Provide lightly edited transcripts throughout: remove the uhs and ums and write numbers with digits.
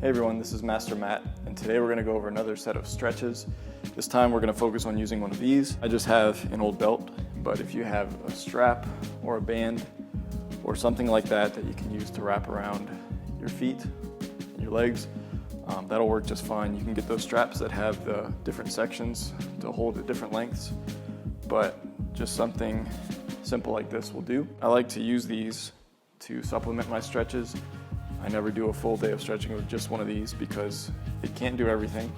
Hey everyone, this is Master Matt, and today we're going to go over another set of stretches. This time we're going to focus on using one of these. I just have an old belt, but if you have a strap or a band or something like that that you can use to wrap around your feet and your legs, that'll work just fine. You can get those straps that have the different sections to hold at different lengths, but just something simple like this will do. I like to use these to supplement my stretches. I never do a full day of stretching with just one of these because it can't do everything.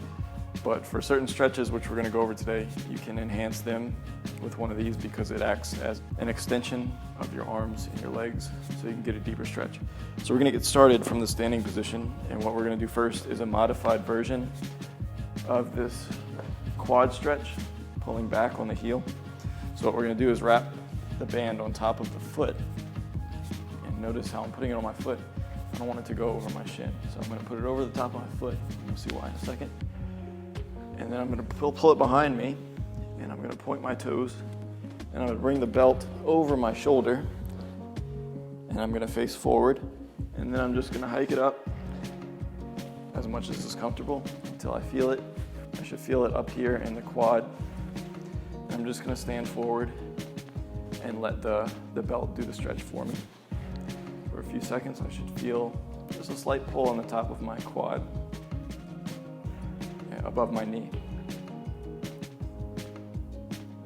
But for certain stretches, which we're going to go over today, you can enhance them with one of these because it acts as an extension of your arms and your legs so you can get a deeper stretch. So we're going to get started from the standing position, and what we're going to do first is a modified version of this quad stretch, pulling back on the heel. So what we're going to do is wrap the band on top of the foot, and notice how I'm putting it on my foot. I don't want it to go over my shin, so I'm going to put it over the top of my foot. You'll see why in a second. And then I'm going to pull it behind me, and I'm going to point my toes, and I'm going to bring the belt over my shoulder, and I'm going to face forward, and then I'm just going to hike it up as much as is comfortable until I feel it. I should feel it up here in the quad. I'm just going to stand forward and let the belt do the stretch for me. For a few seconds, I should feel just a slight pull on the top of my quad, above my knee.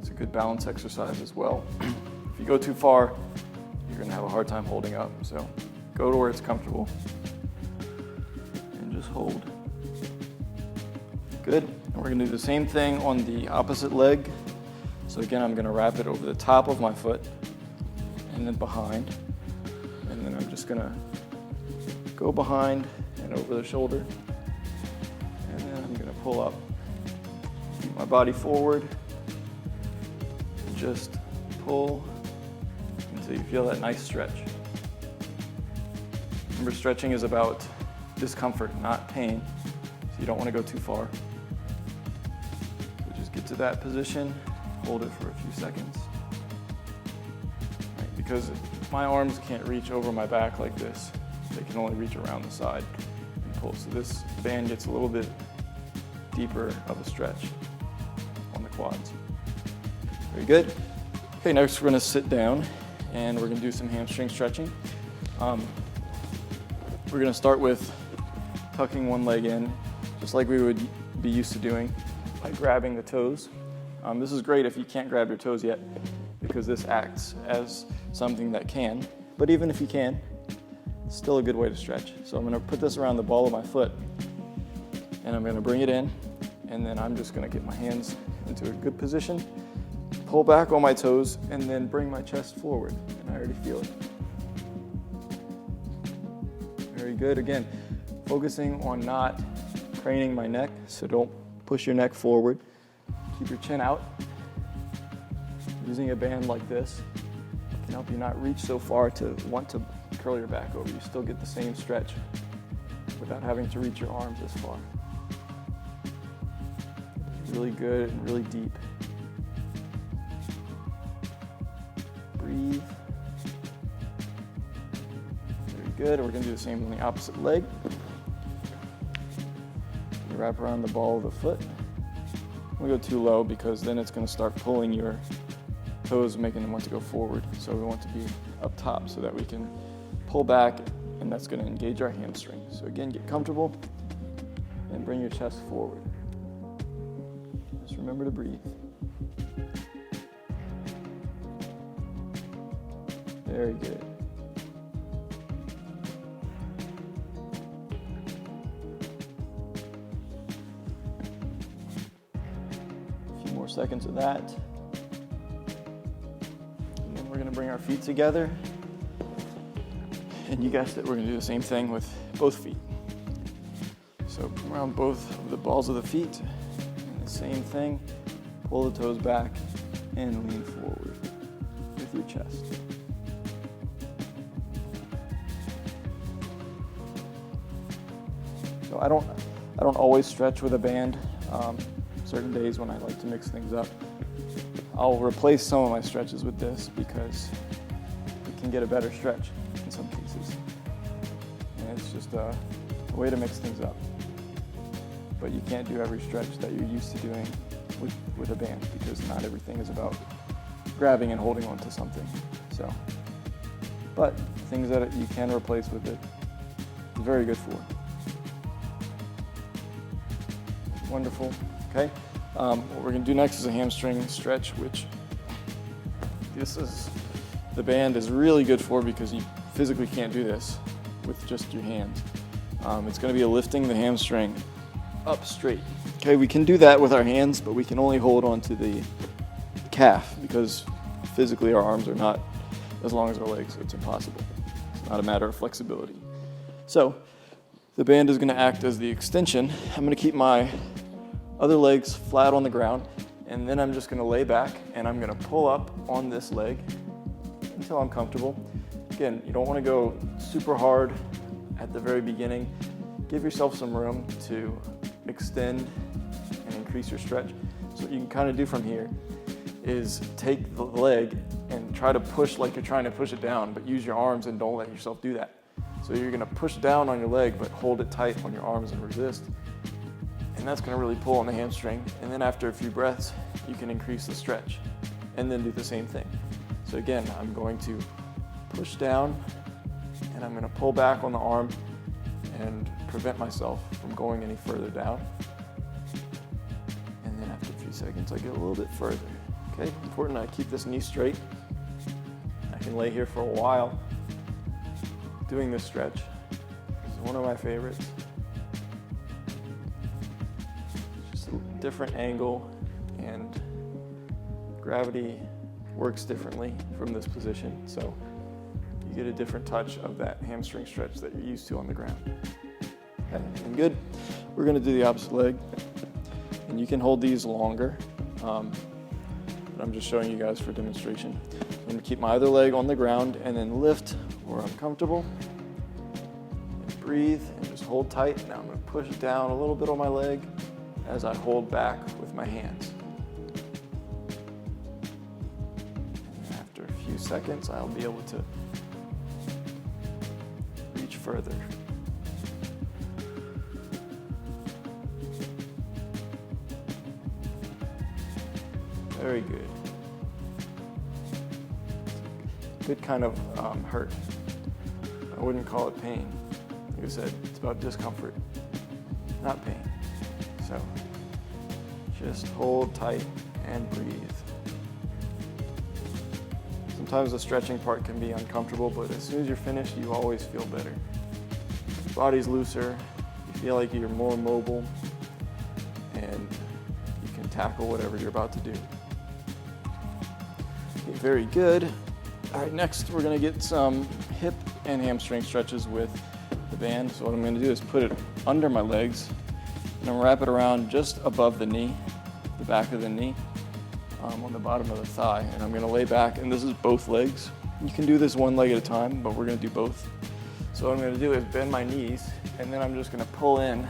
It's a good balance exercise as well. If you go too far, you're going to have a hard time holding up. So go to where it's comfortable and just hold. Good. And we're going to do the same thing on the opposite leg. So again, I'm going to wrap it over the top of my foot and then behind. And then I'm just going to go behind and over the shoulder. And then I'm going to pull up, keep my body forward, and just pull until you feel that nice stretch. Remember, stretching is about discomfort, not pain, so you don't want to go too far. So just get to that position, hold it for a few seconds. Right, because my arms can't reach over my back like this. They can only reach around the side and pull. So this band gets a little bit deeper of a stretch on the quads. Very good. Okay, next we're going to sit down and we're going to do some hamstring stretching. We're going to start with tucking one leg in, just like we would be used to doing by grabbing the toes. This is great if you can't grab your toes yet, because this acts as something that can, but even if you can, it's still a good way to stretch. So I'm going to put this around the ball of my foot, and I'm going to bring it in, and then I'm just going to get my hands into a good position, pull back on my toes, and then bring my chest forward, and I already feel it. Very good. Again, focusing on not craning my neck, so don't push your neck forward. Keep your chin out. Using a band like this can help you not reach so far to want to curl your back over. You still get the same stretch without having to reach your arms as far. Really good and really deep. Breathe. Very good. We're going to do the same on the opposite leg. You wrap around the ball of the foot. We go too low because then it's going to start pulling your toes, making them want to go forward. So we want to be up top so that we can pull back, and that's going to engage our hamstring. So again, get comfortable and bring your chest forward. Just remember to breathe. Very good. A few more seconds of that. And then we're going to bring our feet together. And you guessed it, we're going to do the same thing with both feet. So around both of the balls of the feet, and the same thing, pull the toes back and lean forward with your chest. So I don't always stretch with a band. Certain days when I like to mix things up, I'll replace some of my stretches with this because it can get a better stretch in some cases. And it's just a way to mix things up. But you can't do every stretch that you're used to doing with a band, because not everything is about grabbing and holding onto something. So, but things that you can replace with it is very good for. Wonderful. Okay. What we're going to do next is a hamstring stretch, which the band is really good for, because you physically can't do this with just your hands. It's going to be lifting the hamstring up straight. Okay, we can do that with our hands, but we can only hold onto the calf, because physically our arms are not as long as our legs, so it's impossible. It's not a matter of flexibility. So the band is going to act as the extension. I'm going to keep my other legs flat on the ground, and then I'm just going to lay back and I'm going to pull up on this leg until I'm comfortable. Again, you don't want to go super hard at the very beginning. Give yourself some room to extend and increase your stretch. So what you can kind of do from here is take the leg and try to push like you're trying to push it down, but use your arms and don't let yourself do that. So you're going to push down on your leg, but hold it tight on your arms and resist. And that's going to really pull on the hamstring. And then after a few breaths, you can increase the stretch and then do the same thing. So again, I'm going to push down and I'm going to pull back on the arm and prevent myself from going any further down. And then after a few seconds, I get a little bit further. Okay, important I keep this knee straight. I can lay here for a while doing this stretch. It's one of my favorites. Just a different angle, and gravity works differently from this position. So you get a different touch of that hamstring stretch that you're used to on the ground. Okay, and good. We're going to do the opposite leg, and you can hold these longer, but I'm just showing you guys for demonstration. I'm going to keep my other leg on the ground and then lift where I'm comfortable, and breathe and just hold tight. Now I'm going to push down a little bit on my leg as I hold back with my hands. And after a few seconds, I'll be able to reach further. Very good. Good kind of hurt. I wouldn't call it pain. Like I said, it's about discomfort, not pain. So just hold tight and breathe. Sometimes the stretching part can be uncomfortable, but as soon as you're finished, you always feel better. Your body's looser, you feel like you're more mobile, and you can tackle whatever you're about to do. Okay, very good. All right, next we're gonna get some hip and hamstring stretches with the band. So what I'm gonna do is put it under my legs, and I'm gonna wrap it around just above the knee, the back of the knee, on the bottom of the thigh. And I'm gonna lay back, and this is both legs. You can do this one leg at a time, but we're gonna do both. So what I'm gonna do is bend my knees, and then I'm just gonna pull in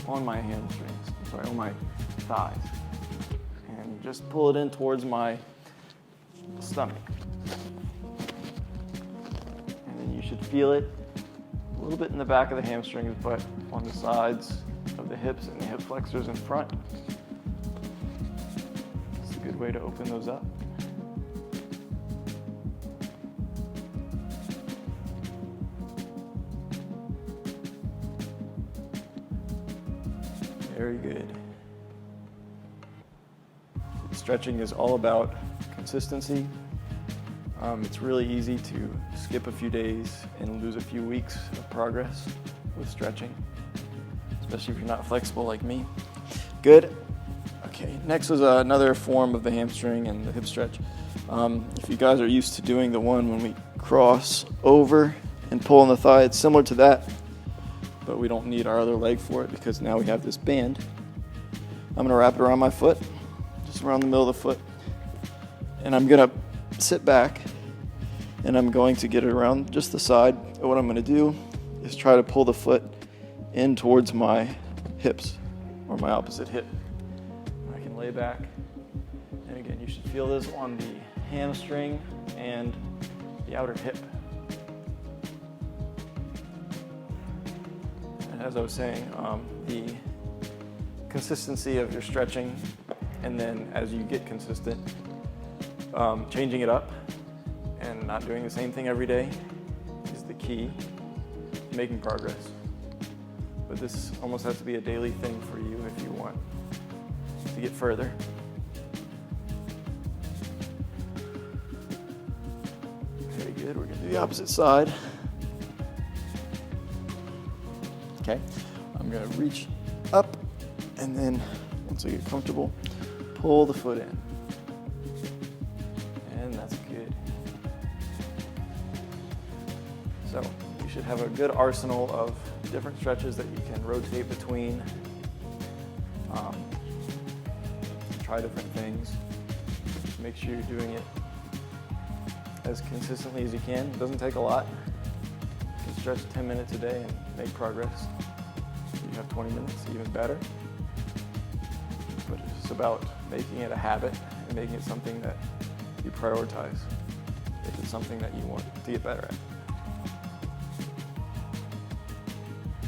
on my hamstrings, on my thighs. And just pull it in towards my stomach. And then you should feel it a little bit in the back of the hamstrings, but on the sides of the hips and the hip flexors in front. It's a good way to open those up. Very good. Stretching is all about consistency. It's really easy to skip a few days and lose a few weeks of progress with stretching, especially if you're not flexible like me. Good. Okay, next is another form of the hamstring and the hip stretch. If you guys are used to doing the one when we cross over and pull on the thigh, it's similar to that, but we don't need our other leg for it because now we have this band. I'm gonna wrap it around my foot, just around the middle of the foot, and I'm gonna sit back and I'm going to get it around just the side. And what I'm gonna do is try to pull the foot in towards my hips, or my opposite hip. I can lay back, and again, you should feel this on the hamstring and the outer hip. as I was saying, the consistency of your stretching, and then as you get consistent, changing it up and not doing the same thing every day is the key to making progress. But this almost has to be a daily thing for you if you want to get further. Very good, we're gonna do the opposite side. Okay, I'm gonna reach up, and then once I get comfortable, pull the foot in. And that's good. So you should have a good arsenal of different stretches that you can rotate between. Try different things. Make sure you're doing it as consistently as you can. It doesn't take a lot. You can stretch 10 minutes a day and make progress. If you have 20 minutes, even better. But it's about making it a habit and making it something that you prioritize if it's something that you want to get better at.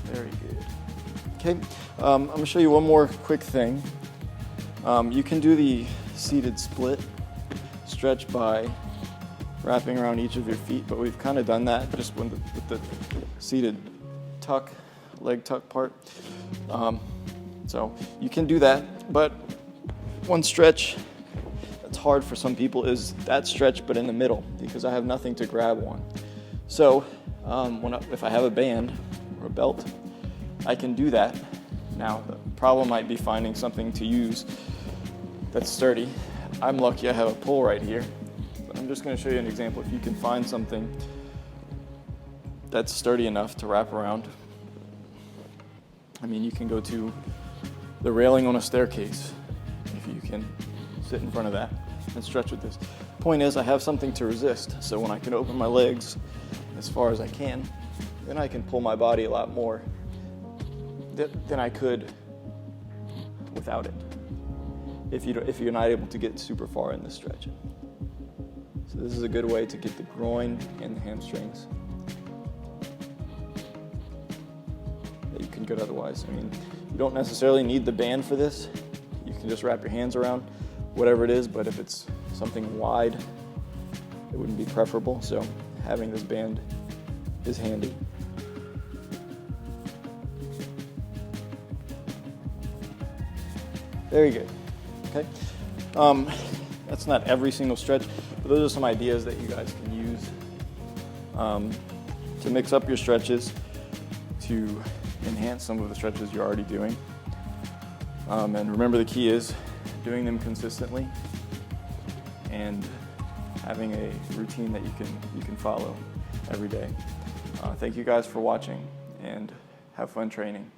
Very good. Okay, I'm going to show you one more quick thing. You can do the seated split stretch by wrapping around each of your feet, but we've kind of done that just with the seated tuck, leg tuck part. So you can do that, but one stretch that's hard for some people is that stretch but in the middle, because I have nothing to grab on. So if I have a band or a belt, I can do that. Now the problem might be finding something to use that's sturdy. I'm lucky I have a pole right here, but I'm just going to show you an example. If you can find something that's sturdy enough to wrap around, I mean, you can go to the railing on a staircase if you can sit in front of that and stretch with this. Point is, I have something to resist, so when I can open my legs as far as I can, then I can pull my body a lot more than I could without it, if you're not able to get super far in the stretch. So this is a good way to get the groin and the hamstrings that you can get otherwise. I mean, you don't necessarily need the band for this. You can just wrap your hands around whatever it is, but if it's something wide, it wouldn't be preferable. So having this band is handy. Very good. Okay. That's not every single stretch, but those are some ideas that you guys can use to mix up your stretches, to enhance some of the stretches you're already doing. And remember, the key is doing them consistently and having a routine that you can follow every day. Thank you guys for watching, and have fun training.